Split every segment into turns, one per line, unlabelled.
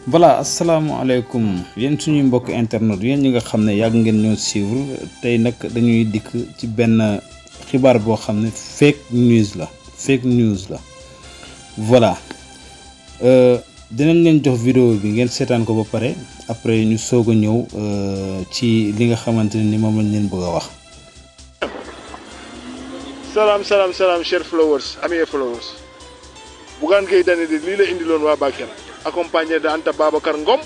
voilà asalaamaaleykum yéen suñuy mbokk internet yéen ñi nga xam ne yàgg ngeen ñoo suivre tey nag dañuy dikk ci benn xibaar boo xam ne fake news la voilà dinañ leen jox vidéo bi ngeen seetaan ko ba pare après ñu soog a ñëw ci li nga xamante ne ni moom lañ leen bëgg a wax.
salaam chers followers amis followers Bougane Gueye Dany de lii la indiloon waa Bakel accompagné de Anta Babacar Ngom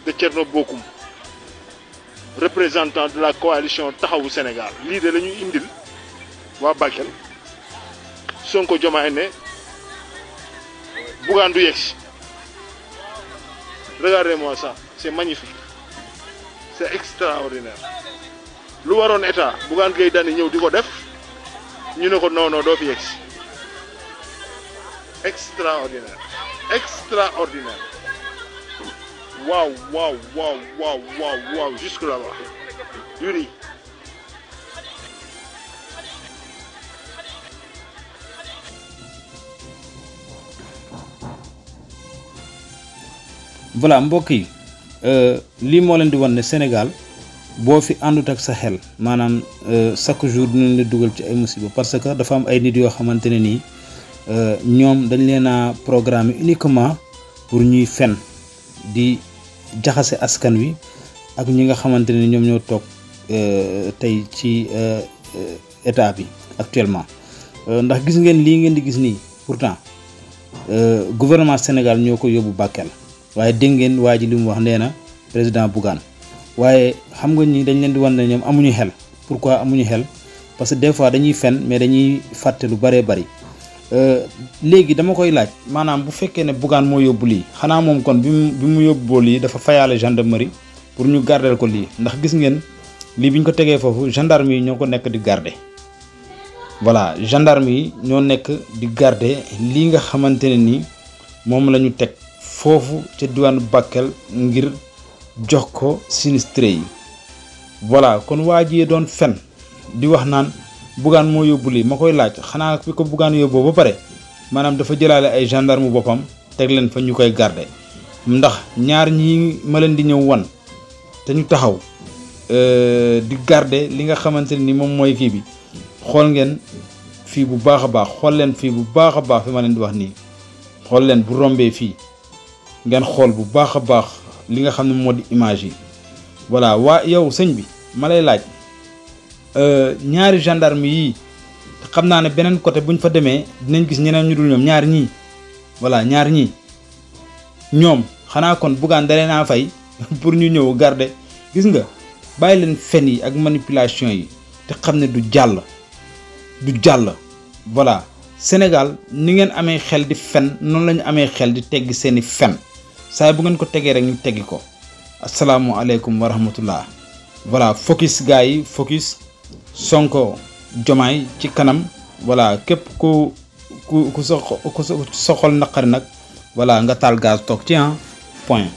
de Thierno Bocoum représentant de la coalition Taxawu Sénégal lii de la ñuy indil waa Bakel Sonko Diomaye ne Bougane du yegsi. Regardez-moi ça, c'est magnifique, c'est extraordinaire. lu waroon état Bougane Gueye Dany ñëw di ko def ñu ne ko non doo fi yegsi. Extraordinaire. Waouh, jusque là-bas. Yuri.
voilà mbokk yi lii moo leen di wan ne Sénégal boo fi àndut ak sa xel maanaam chaque jour dinañ la dugal ci ay musiba parce que dafa am ay nit yoo xamante ne nii ñoom dañ leen a programmer uniquement pour ñuy fen di jaxase askan wi ak ñi nga xamante ne ñoom ñoo toog tey ci état bi actuellement ndax gis ngeen lii ngeen di gis nii pourtant gouvernement Sénégal ñoo ko yóbbu Bakel waaye dégg ngeen waa ji li mu wax nee na président Bougane waaye xam nga ñi dañ leen di wan ne ñoom amuñu xel. Pourquoi amuñu xel parce que des fois dañuy fen mais dañuy fàtte lu bëree bëri léegi dama koy laaj maanaam bu fekkee ne Bougane moo yóbbu lii xanaa moom kon bi mu yóbboo lii dafa fayaale gendarmerie pour ñu gardeel ko lii ndax gis ngeen lii bi ñu ko tegee foofu gendarme yi ñoo ko nekk di garder voilà gendarme yi ñoo nekk di garder lii nga xamante ne ni moom la ñu teg foofu ca diwaanu Bakel ngir jox ko sinistré yi voilà kon waa jiyee doon fen di wax naan Bougane moo yóbbu lii ma koy laaj xanaa fi ko Bougane yóbboo ba pare maanaam dafa jëlaale ay gendarme boppam teg leen fa ñu koy garder ndax ñaar ñi ma leen di ñëw wan te ñu taxaw di garder li nga xamante ni moom mooy kii bi xool ngeen fii bu baax a baax xool leen fii bu baax a baax fi ma leen di wax nii xool leen bu rombee fii ngeen xool bu baax a baax li nga xam ne moo di image yi voilà waa yow sëñ bi ma lay laaj ñaari gendarme yii xam naa ne beneen côté buñ fa demee dinañ gis ñeneen ñu dul ñoom ñaar ñii voilà ñaar ñii ñoom xanaa kon Bougane dalee naa fay pour ñu ñëw garder gis nga bàyyi leen fen yi ak manipulation yi te xam ne du jàll voilà Sénégal ni ngeen amee xel di fen noonu la ñu amee xel di teggi seeni fen saa bu ngeen ko tegee rek ñu teggi ko asalaamualeykum wa rahmatullah voilà focus gars yi focus Sonko Diomaye ci kanam voilà képp ku soxol naqari nag voilà nga taal gaz toog ci point